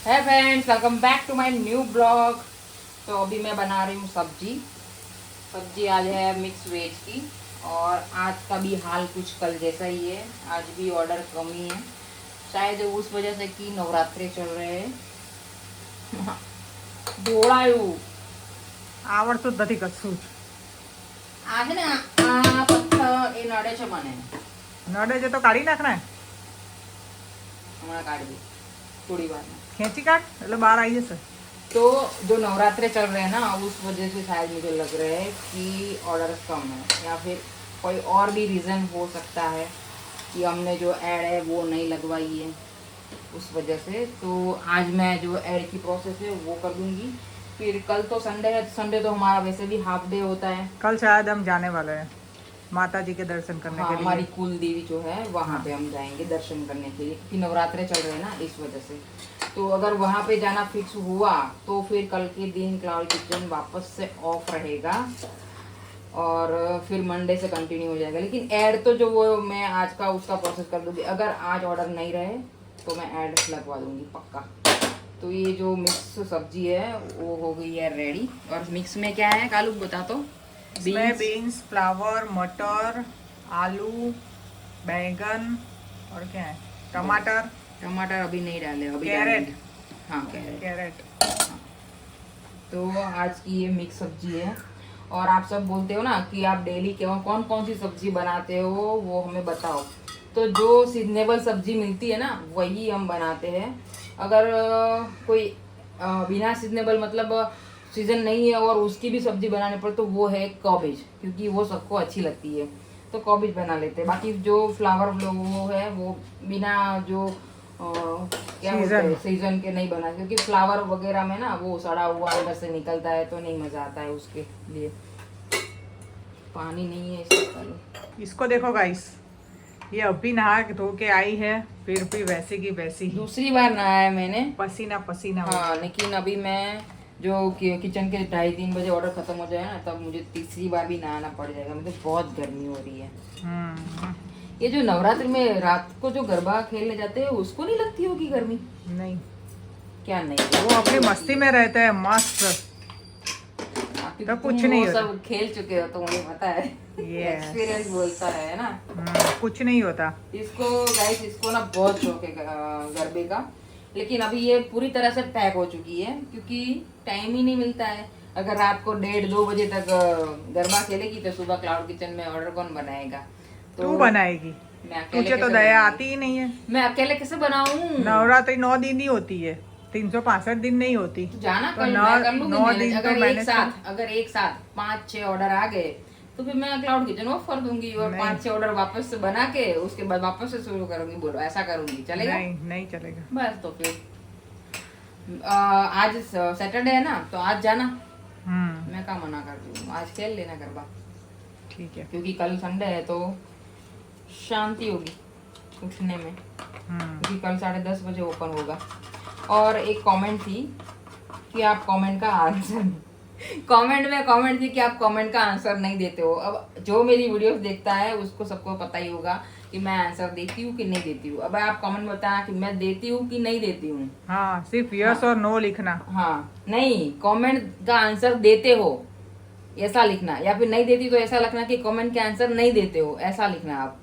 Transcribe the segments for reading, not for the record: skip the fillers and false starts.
है friends, welcome back to my new blog. तो अभी मैं बना रही हूँ सब्जी आज है मिक्स वेज की। और आज का भी हाल कुछ कल जैसा ही है, आज भी ऑर्डर कम ही है, शायद उस वजह से कि नवरात्रे चल रहे हैं। ढोળાયું આવડતું જ નથી કશું જ. આજે ને આ પથ્થર એ નડે છે મને, નડે છે તો કાઢી નાખ ને, હમણાં કાઢી દઉં थोड़ी बार में। ખેંચી કાઢ એટલે બહાર આવી જશે. तो जो नवरात्रे चल रहे हैं ना, उस वजह से शायद मुझे लग रहा है कि ऑर्डर कम है, या फिर कोई और भी रीज़न हो सकता है कि हमने जो ऐड है वो नहीं लगवाई है उस वजह से। तो आज मैं जो ऐड की प्रोसेस है वो कर दूंगी। फिर कल तो संडे है, संडे तो हमारा वैसे भी हाफ डे होता है। कल शायद हम जाने वाले हैं माता जी के दर्शन करने हाँ, के लिए. हमारी कुल देवी जो है वहाँ पे हम जाएंगे दर्शन करने के लिए, क्योंकि नवरात्रे चल रहे हैं ना, इस वजह से। तो अगर वहाँ पे जाना फिक्स हुआ तो फिर कल के दिन क्लाउड किचन वापस से ऑफ रहेगा और फिर मंडे से कंटिन्यू हो जाएगा। लेकिन ऐड तो जो वो मैं आज का उसका प्रोसेस कर दूंगी। अगर आज ऑर्डर नहीं रहे तो मैं ऐड लगवा दूंगी पक्का। तो ये जो मिक्स सब्जी है वो हो गई है रेडी। और मिक्स में क्या है कालू बता तो? इसमें बीन्स, फ्लावर, मटर, आलू, बैंगन और क्या है, टमाटर. टमाटर अभी नहीं डाले, अभी कैरेट. डालेंगे। हाँ कैरेट। कैरेट. तो आज की ये मिक्स सब्जी है। और आप सब बोलते हो ना कि आप डेली कौन कौन सी सब्जी बनाते हो, वो हमें बताओ। तो जो सीजनेबल सब्जी मिलती है ना वही हम बनाते हैं। अगर कोई बिना सीजनेबल मतलब सीजन नहीं है और उसकी भी सब्जी बनाने पर, तो वो है कॉबेज, क्योंकि वो सबको अच्छी लगती है तो कॉबेज बना लेते हैं। बाकी जो फ्लावर वो है वो बिना जो क्या बोलते हैं सीजन के नहीं बना, क्योंकि फ्लावर वगैरह में ना वो सड़ा हुआ अंदर से निकलता है तो नहीं मजा आता है, उसके लिए पानी नहीं है इसका। इसको देखो गाइस, ये अभी नहा के धो के आई है, फिर भी वैसे की वैसी ही दूसरी बार नहाया है मैंने, पसीना पसीना हो हाँ। गया. लेकिन अभी मैं जो किचन के 2:30-3 बजे ऑर्डर खत्म हो जाए ना, तब मुझे तीसरी बार भी नहाना पड़ जाएगा। मुझे बहुत गर्मी हो रही है। हम्म. ये जो नवरात्रि में रात को जो गरबा खेलने जाते हैं उसको नहीं लगती होगी गर्मी? नहीं, क्या नहीं, वो अपनी मस्ती में रहते हैं मस्त. तो कुछ नहीं होता। सब खेल चुके हो तो मुझे पता है, Yes. एक्सपीरियंस बोलता है ना। कुछ नहीं होता. इसको गाइस, इसको ना बहुत शौक है गरबे का। लेकिन अभी ये पूरी तरह से पैक हो चुकी है, क्योंकि टाइम ही नहीं मिलता है। अगर रात को 1:30-2 बजे तक गरबा खेलेगी तो सुबह क्लाउड किचन में ऑर्डर कौन बनाएगा? तो तू बनाएगी, मैं अकेले तुझे तो कैसे दया बनाऊंगी? आती ही नहीं है. मैं अकेले कैसे बनाऊं? नवरात्रि 9 दिन ही होती है, 365 दिन नहीं होती. तो जाना तो कल नौ- मैं कर लूंगी 9 मैनेज। दिन तो अगर मैनेज एक साथ 5-6 ऑर्डर आ गए तो फिर मैं क्लाउड किचन ऑफ कर दूंगी और नहीं। 5-6 ऑर्डर वापस से बना के उसके बाद वापस से शुरू करूंगी। बोलो ऐसा करूंगी, चलेगा? नहीं नहीं चलेगा. बस तो फिर आज सैटरडे है ना, तो आज जाना, मैं क्या मना कर दूँ, आज खेल लेना गरबा, ठीक है. क्योंकि कल संडे है तो शांति होगी उठने में, क्योंकि कल 10:30 बजे ओपन होगा। और एक कमेंट थी कि आप कमेंट का आंसर कमेंट थी कि आप कमेंट का आंसर नहीं देते हो। अब जो मेरी वीडियोस देखता है उसको सबको पता ही होगा कि मैं आंसर देती हूँ कि नहीं देती हूँ। अब आप कमेंट बताना कि मैं देती हूँ कि नहीं देती हूँ। हाँ, सिर्फ यस और नो लिखना. हाँ, नहीं, कमेंट का आंसर देते हो ऐसा लिखना, या फिर नहीं देती तो ऐसा लिखना कि कमेंट के आंसर नहीं देते हो, ऐसा लिखना आप।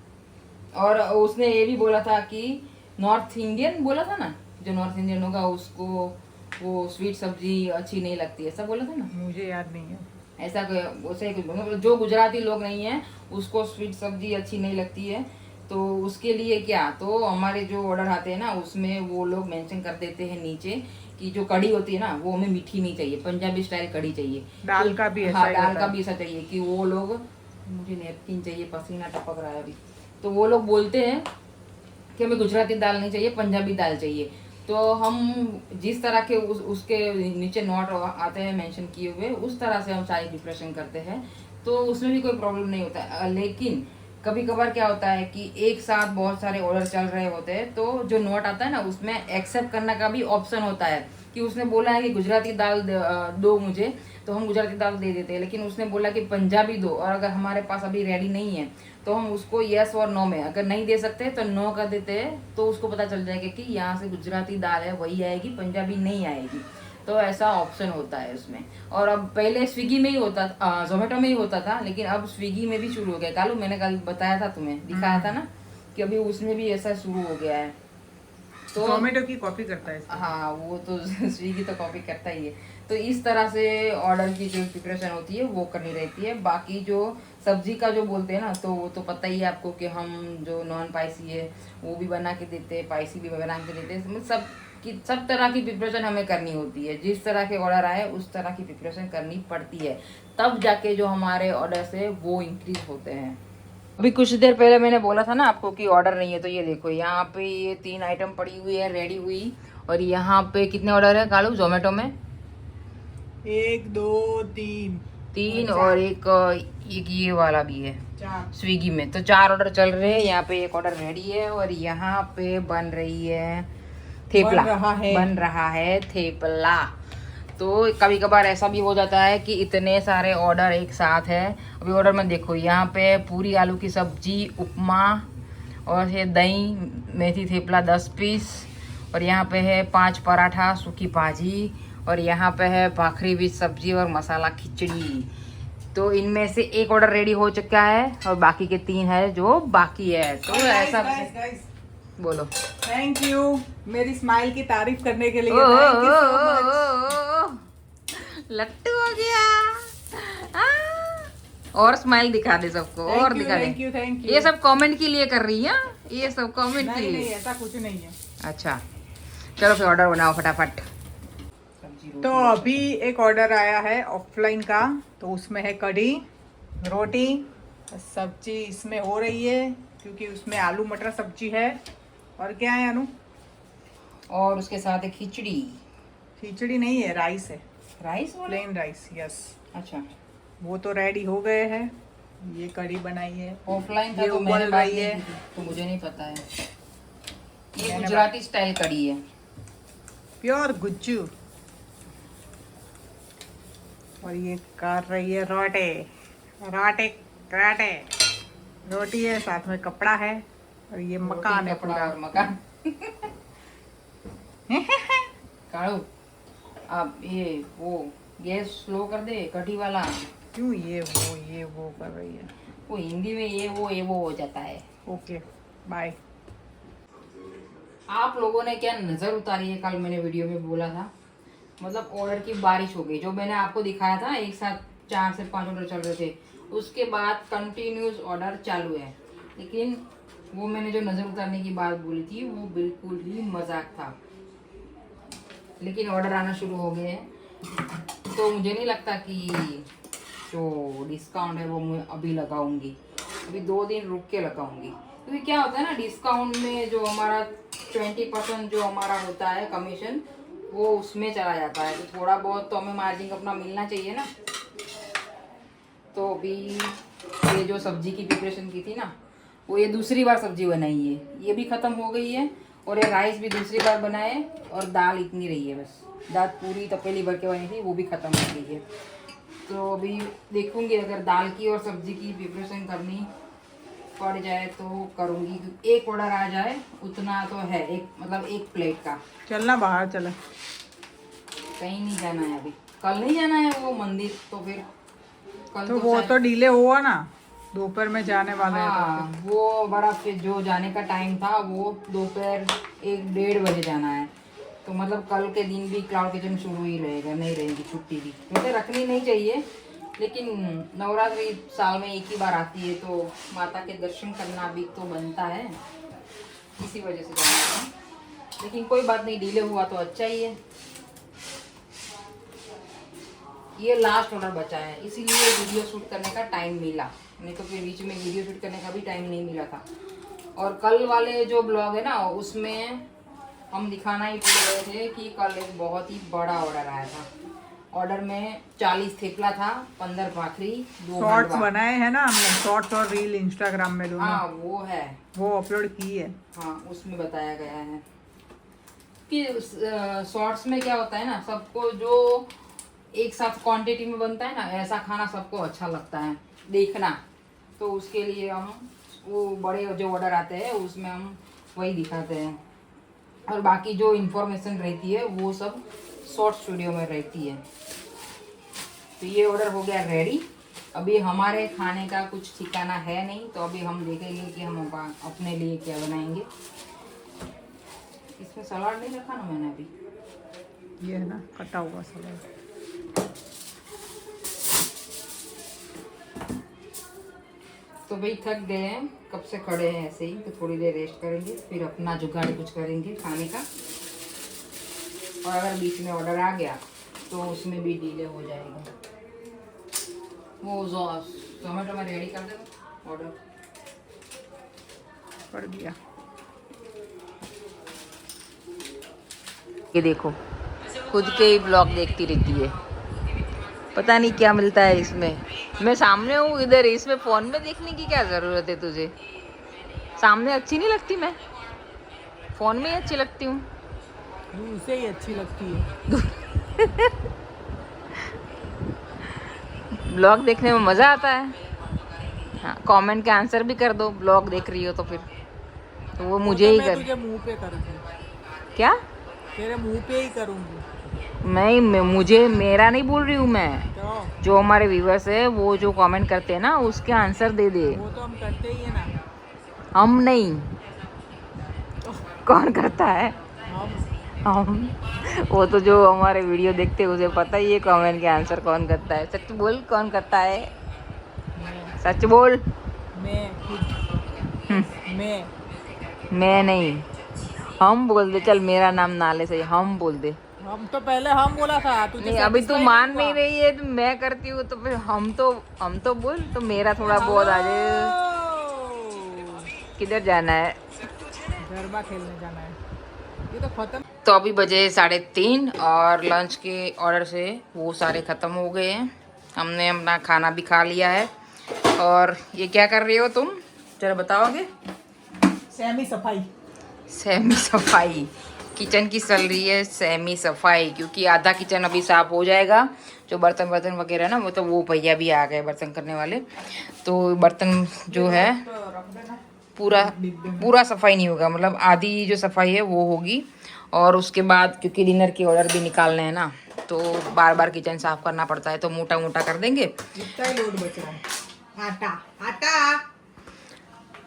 और उसने ये भी बोला था कि नॉर्थ इंडियन बोला था ना, जो नॉर्थ इंडियन होगा उसको वो स्वीट सब्जी अच्छी नहीं लगती, ऐसा बोला था ना? मुझे याद नहीं है. ऐसा वैसे मतलब जो गुजराती लोग नहीं है उसको स्वीट सब्जी अच्छी नहीं लगती है। तो उसके लिए क्या, तो हमारे जो ऑर्डर आते हैं ना उसमें वो लोग मेंशन कर देते हैं नीचे कि जो कढ़ी होती है ना वो हमें मीठी नहीं चाहिए, पंजाबी स्टाइल कढ़ी चाहिए। दाल का भी ऐसा हाँ, ही दाल होता का है. भी ऐसा चाहिए कि वो लोग, मुझे नैपकिन चाहिए, पसीना टपक रहा है अभी। तो वो लोग बोलते हैं कि हमें गुजराती दाल नहीं चाहिए, पंजाबी दाल चाहिए। तो हम जिस तरह के उसके नीचे नोट आते हैं मेंशन किए हुए, उस तरह से हम सारी प्रिपरेशन करते हैं, तो उसमें भी कोई प्रॉब्लम नहीं होता है। लेकिन कभी कभार क्या होता है कि एक साथ बहुत सारे ऑर्डर चल रहे होते हैं, तो जो नोट आता है ना उसमें एक्सेप्ट करने का भी ऑप्शन होता है कि उसने बोला है कि गुजराती दाल दो मुझे, तो हम गुजराती दाल दे देते हैं। लेकिन उसने बोला कि पंजाबी दो, और अगर हमारे पास अभी रेडी नहीं है तो हम उसको यस और नो में, अगर नहीं दे सकते तो नो कर देते हैं, तो उसको पता चल जाएगा कि यहाँ से गुजराती दाल है वही आएगी, पंजाबी नहीं आएगी। तो ऐसा ऑप्शन होता है उसमें। और अब पहले स्विगी में ही होता था, जोमेटो में ही होता था, लेकिन अब स्विगी में भी शुरू हो गया। कालू मैंने कल बताया था तुम्हें, दिखाया था ना कि अभी उसमें भी ऐसा शुरू हो गया है। तो जोमेटो की कॉपी करता है इसको। हाँ, वो तो स्विगी तो कॉपी करता ही है। तो इस तरह से ऑर्डर की जो प्रिपरेशन होती है वो करनी रहती है। बाकी जो सब्जी का जो बोलते हैं ना, तो वो तो पता ही है आपको कि हम जो नॉन स्पाइसी है वो भी बना के देते हैं, स्पाइसी भी बना के देते हैं। सब तरह की प्रिपरेशन हमें करनी होती है। जिस तरह के ऑर्डर आए उस तरह की प्रिपरेशन करनी पड़ती है, तब जाके जो हमारे ऑर्डर्स है वो इंक्रीज होते हैं। अभी कुछ देर पहले मैंने बोला था ना आपको कि ऑर्डर नहीं है, तो ये देखो यहाँ पे ये 3 आइटम पड़ी हुई है रेडी हुई। और यहाँ पे कितने ऑर्डर है कालू जोमेटो में? 1 2 3 और एक ये वाला भी है 4। स्विगी में। तो 4 ऑर्डर चल रहे हैं। यहाँ पे एक ऑर्डर रेडी है और यहाँ पे बन रही है थेपला, बन रहा है थेपला। तो कभी कभार ऐसा भी हो जाता है कि इतने सारे ऑर्डर एक साथ है। अभी ऑर्डर में देखो यहाँ पे पूरी आलू की सब्जी, उपमा और ये दही मेथी थेपला 10 पीस, और यहाँ पे है 5 पराठा सूखी भाजी, और यहाँ पे है भाखरी विथ सब्जी और मसाला खिचड़ी। तो इनमें से एक ऑर्डर रेडी हो चुका है और बाकी के 3 है जो बाकी है। तो ऐसा बोलो। थैंक यू मेरी स्माइल की तारीफ करने के लिए। ओ, Thank you so much. लट्टू हो गया। और स्माइल दिखा दे सबको, और दिखा Thank you, they. thank you. ये सब कमेंट के लिए कर रही है, ये सब कमेंट के नहीं लिए। ऐसा कुछ नहीं है। अच्छा चलो फिर ऑर्डर बनाओ फटाफट। तो अभी एक ऑर्डर आया है ऑफलाइन का, तो उसमें है कढ़ी, रोटी, सब्जी इसमें हो रही है क्योंकि उसमें आलू मटर सब्जी है। और क्या है अनु? और उसके साथ एक खिचड़ी। खिचड़ी नहीं है, राइस है, राइस वाला? Plain rice. यस, अच्छा वो तो रेडी हो गए हैं। ये कढ़ी बनाई है। ऑफलाइन था ये तो उबल मैंने बात रही नहीं है। की थी, तो मुझे नहीं पता है। ये मैंने गुजराती स्टाइल कढ़ी है। प्योर गुज्जू। और ये कर रही है रोटे रोटे कराटे। रोटी है, साथ में कपड़ा है, और ये मकान है कपड़ा पूरा। और मकान। कालू अब ये वो गैस स्लो कर दे कढ़ी वाला। क्यों ये वो कर रही है? वो हिंदी में ये वो हो जाता है। Okay bye. आप लोगों ने क्या नजर उतारी है, कल मैंने वीडियो में बोला था, मतलब ऑर्डर की बारिश हो गई। जो मैंने आपको दिखाया था एक साथ 4 से 5 ऑर्डर चल रहे थे, उसके बाद कंटिन्यूस ऑर्डर चालू है। लेकिन वो मैंने जो नजर उतारने की बात बोली थी वो बिल्कुल ही मजाक था। लेकिन ऑर्डर आना शुरू हो गए हैं, तो मुझे नहीं लगता कि जो डिस्काउंट है वो मैं अभी लगाऊंगी। अभी 2 दिन रुक के लगाऊंगी, क्योंकि क्या होता है ना, डिस्काउंट में जो हमारा 20% जो हमारा होता है कमीशन, वो उसमें चला जाता है। तो थोड़ा बहुत तो हमें मार्जिन अपना मिलना चाहिए ना। तो अभी ये जो सब्जी की प्रिपरेशन की थी ना, वो ये दूसरी बार सब्जी बनाई है, ये भी ख़त्म हो गई है। और ये राइस भी दूसरी बार बनाए, और दाल इतनी रही है बस। दाल पूरी तपेली भर के बनी थी, वो भी ख़त्म हो गई है। तो अभी देखूंगी, अगर दाल की और सब्जी की प्रिपरेशन करनी पड़ जाए तो करूंगी। एक ऑर्डर आ जाए उतना तो है, एक मतलब एक प्लेट का। चलना बाहर, चला कहीं नहीं जाना है अभी, कल नहीं जाना है वो मंदिर, तो फिर कल तो वो तो डिले हुआ ना, दोपहर में जाने वाले हैं। हाँ, वो बड़ा फिर जो जाने का टाइम था वो दोपहर 1-1:30 बजे जाना है। तो मतलब कल के दिन भी क्लाउड किचन शुरू ही रहेगा, नहीं रहेगी छुट्टी भी। वैसे रखनी नहीं चाहिए, लेकिन नवरात्रि साल में एक ही बार आती है, तो माता के दर्शन करना भी तो बनता है, इसी वजह से जाना था। लेकिन कोई बात नहीं, डिले हुआ तो अच्छा ही है। ये लास्ट ऑर्डर बचा है, इसीलिए वीडियो शूट करने का टाइम मिला, नहीं तो फिर बीच में वीडियो शूट करने का भी टाइम नहीं मिला था। और कल वाले जो ब्लॉग है ना, उसमें हम दिखाना ही भूल गए थे कि कल एक बहुत ही बड़ा ऑर्डर आया था। ऑर्डर में 40 थेपला था, 15 भाखरी, 2 शॉर्ट्स हलवा। बनाए हैं ना हमने, शॉर्ट्स और रील इंस्टाग्राम में दोनों। हाँ वो है, वो अपलोड की है। हाँ उसमें बताया गया है कि शॉर्ट्स में क्या होता है ना, सबको जो एक साथ क्वांटिटी में बनता है ना, ऐसा खाना सबको अच्छा लगता है देखना। तो उसके लिए हम वो बड़े जो ऑर्डर आते हैं उसमें हम वही दिखाते हैं, और बाकी जो इन्फॉर्मेशन रहती है वो सब शॉर्ट्स वीडियो में रहती है। तो ये ऑर्डर हो गया रेडी। अभी हमारे खाने का कुछ ठिकाना है नहीं, तो अभी हम देखेंगे कि हम अपने लिए क्या बनाएंगे। इसमें सलाद नहीं रखा ना मैंने अभी, ये है ना कटा हुआ सलाद। तो भाई थक गए हैं, कब से खड़े हैं ऐसे ही, तो थोड़ी देर रेस्ट करेंगे, फिर अपना जुगाड़ कुछ करेंगे खाने का। और अगर बीच में ऑर्डर आ गया तो उसमें भी डिले हो जाएगा। वो जोमेटो में रेडी कर देगा ऑर्डर। पड़ गया। ये देखो खुद के ही ब्लॉग देखती रहती है, पता नहीं क्या मिलता है इसमें। मैं सामने हूँ इधर, इसमें फोन में देखने की क्या जरूरत है तुझे? सामने अच्छी नहीं लगती मैं, फोन में ही अच्छी लगती हूँ। उसे ही अच्छी लगती है। ब्लॉग देखने में मजा आता है। हाँ, कमेंट के आंसर भी कर दो, ब्लॉग देख रही हो तो फिर तो वो मुझे ही कर। तुझे मुंह पे करूंगी। क्या? तेरे मुंह पे ही करूंगी। मैं मुझे मेरा नहीं बोल रही हूँ मैं, क्यों? जो हमारे व्यूअर्स है वो जो कमेंट करते हैं ना उसके आंसर दे दे। वो तो हम करते ही है ना। हम नहीं, कौन करता है? हम वो तो जो हमारे वीडियो देखते हैं उसे पता ही है कमेंट के आंसर कौन करता है। सच बोल, कौन करता है? सच बोल। मैं मैं नहीं, हम बोल दे। चल मेरा नाम नाले से हम बोल दे। हम तो पहले हम बोला था तुझे। नहीं अभी तू मान नहीं रही है, तो मैं करती हूँ तो फिर हम तो बोल, तो मेरा थोड़ा बहुत आ जाए। किधर जाना है? गरबा खेलने जाना है। ये तो खत्म। तो अभी बजे 3:30 और लंच के ऑर्डर से वो सारे ख़त्म हो गए हैं। हमने अपना खाना भी खा लिया है। और ये क्या कर रही हो तुम, जरा बताओगे? सेमी सफाई। सेमी सफाई, किचन की चल रही है सेमी सफाई, क्योंकि आधा किचन अभी साफ हो जाएगा। जो बर्तन वगैरह ना, वो तो वो भैया भी आ गए बर्तन करने वाले, तो बर्तन जो है पूरा सफाई नहीं होगा, मतलब आधी जो सफाई है वो होगी। और उसके बाद क्योंकि डिनर के ऑर्डर भी निकालने हैं ना, तो बार बार किचन साफ करना पड़ता है, तो मोटा मोटा कर देंगे। इतना ही लोड बच रहा है। आटा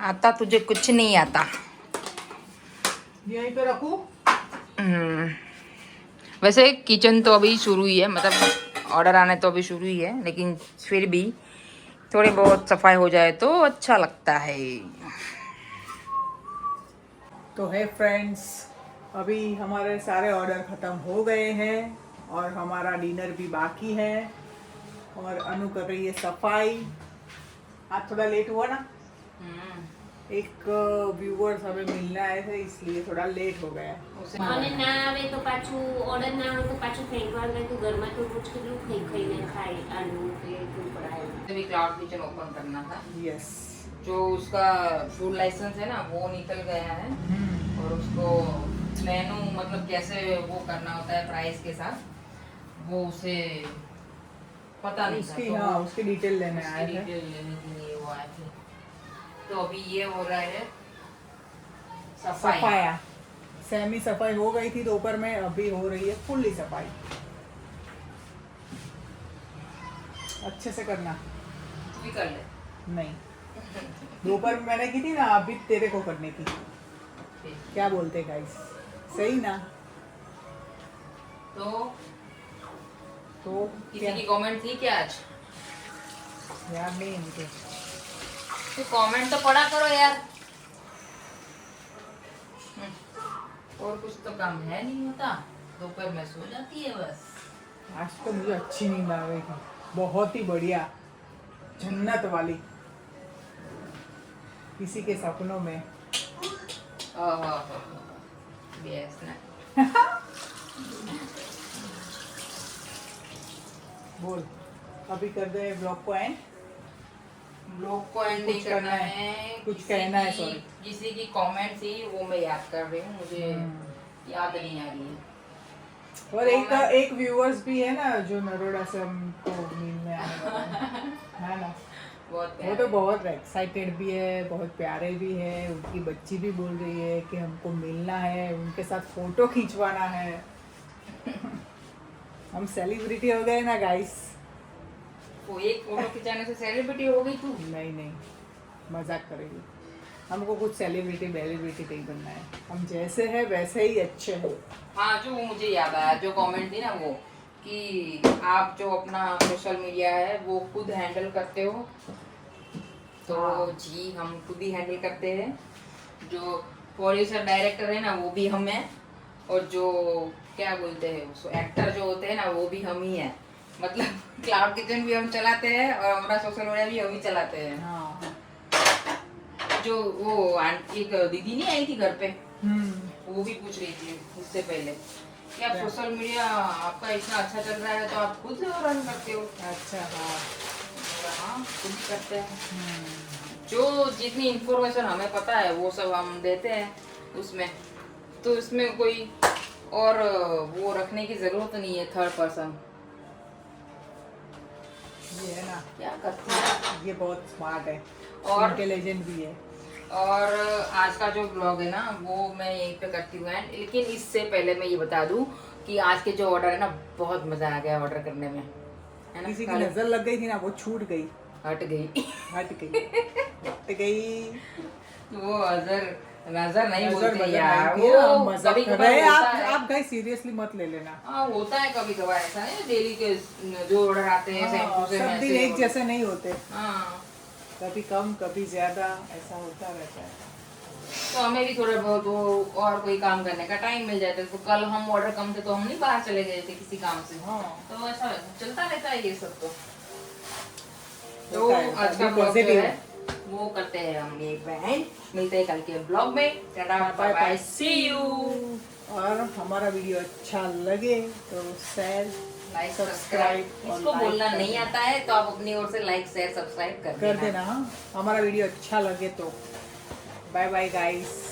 आता तुझे कुछ नहीं आता। यहीं पे रखूं? वैसे किचन तो अभी शुरू ही है, मतलब ऑर्डर आने तो अभी शुरू ही है, लेकिन फिर भी थोड़ी बहुत सफाई हो जाए तो अच्छा लगता है। तो है फ्रेंड्स, अभी हमारे सारे ऑर्डर ख़त्म हो गए हैं और हमारा डिनर भी बाकी है। और अनु कर रही है सफाई। आज थोड़ा लेट हुआ ना, एक व्यूअर्स हमें मिलने आए थे इसलिए थोड़ा लेट हो गया। અને ના આવે તો પાછું ઓર્ડર ના આવે તો પાછું ફેંકવા ગયું તો ઘરમાં તો રોજ કેટલું ખાઈને ખાય આલુ કે પડાય। अभी क्लाउड किचन ओपन करना था, यस। जो उसका फूड लाइसेंस है ना वो निकल गया है, और उसको मेनू मतलब कैसे वो करना होता है प्राइस के साथ, वो उसे पता नहीं उसकी था, तो हाँ उसकी डिटेल लेने उसकी आए थे। डिटेल लेने के लिए वो आए थे। तो अभी ये हो रहा है सफाई। सफाया सेमी सफाई हो गई थी दोपहर में, अभी हो रही है फुल्ली सफाई। अच्छे से करना। तू भी कर ले। नहीं, दोपहर में मैंने की थी ना, अभी तेरे को करने की। क्या बोलते गाइस, सही ना? तो किसी क्या की कमेंट थी क्या आज? यार नहीं इनके तो कमेंट तो पढ़ा करो यार। और कुछ तो काम है नहीं होता, दोपहर में सो जाती है बस। आज तो मुझे अच्छी नींद आ गई थी, बहुत ही बढ़िया, जन्नत वाली, किसी के सपनों में। यस ना। बोल, अभी कर दे ब्लॉग को एंड। ब्लॉग को एंड नहीं करना है, कुछ कहना है, सॉरी। किसी की कमेंट थी वो मैं याद कर रही हूँ, मुझे याद नहीं आ रही है। और एक व्यूअर्स भी है ना जो नरोड़ा से हमको मिलने आने वाला है ना। बहुत वो प्यारे तो हैं। बहुत एक्साइटेड भी है, बहुत प्यारे भी है। उनकी बच्ची भी बोल रही है कि हमको मिलना है, उनके साथ फोटो खिंचवाना है। हम सेलिब्रिटी हो गए ना गाइस। वो एक फोटो खिंचाने से सेलिब्रिटी हो गई तू? नहीं नहीं, मजाक करेगी। हमको कुछ सेलिब्रिटी वेलिब्रिटी नहीं बनना है, हम जैसे हैं वैसे ही अच्छे हैं। हाँ, जो मुझे याद आया, जो कमेंट थी ना वो, कि आप जो अपना सोशल मीडिया है वो खुद हैंडल करते हो। तो हाँ। जी, हम खुद ही हैंडल करते हैं। जो प्रोड्यूसर डायरेक्टर है ना वो भी हम हैं, और जो क्या बोलते हैं एक्टर जो होते हैं ना वो भी हम ही हैं। मतलब क्लाउड किचन भी हम चलाते हैं और हमारा सोशल मीडिया भी हम ही चलाते हैं। हाँ। जो वो एक दीदी नहीं आई थी घर पे, हम्म। वो भी पूछ रही थी इससे पहले कि आप क्या? सोशल मीडिया आपका इतना अच्छा चल रहा है तो आप खुद रन करते हो? अच्छा हाँ। हाँ, खुद ही करते हैं। हम्म। जो जितनी इंफॉर्मेशन हमें पता है वो सब हम देते हैं उसमें। तो इसमें कोई और वो रखने की जरूरत नहीं है, थर्ड पर्सन। ये है ना, क्या करते हैं। ये बहुत स्मार्ट है और इंटेलिजेंट भी है। और आज का जो ब्लॉग है ना वो मैं यहीं पे करती हूँ एंड। लेकिन इससे पहले मैं ये बता दूं कि आज के जो ऑर्डर है ना बहुत मजा आ गया ऑर्डर करने में, है ना। किसी की कल नजर लग गई थी ना, वो छूट गई, हट गई। हट गई, हट गई। वो नजर नजर नहीं नजर बोलते बजर यार, नहीं थी ना, हम वो मजाक कभी कर कभार रहे हैं। होता है। आप गाइस सीरियसली मत ले लेना। हाँ, होता है कभी कभार, ऐसा नहीं डेली के जो ऑर्डर आते हैं सेम हाँ, टू सेम सब दिन ऐसे एक जैसे नहीं होते, हाँ, कभी कम कभी ज्यादा, ऐसा होता रहता है। तो हमें भी थोड़ा बहुत वो और कोई काम करने का टाइम मिल जाता है। तो कल हम ऑर्डर कम थे तो हम नहीं बाहर चले गए थे किसी काम से। हाँ। तो ऐसा चलता रहता है ये सब। तो होता है, आज का अभी ब्लॉग जो positive है वो करते हैं हम एक बहन। मिलते हैं कल के ब्लॉग में। Tata bye bye, see you. और हमारा वीडियो अच्छा लगे तो शेयर लाइक सब्सक्राइब सब्सक्राइब, इसको बोलना नहीं आता है तो आप अपनी ओर से लाइक शेयर सब्सक्राइब कर कर देना। हाँ, हमारा वीडियो अच्छा लगे तो। Bye bye guys.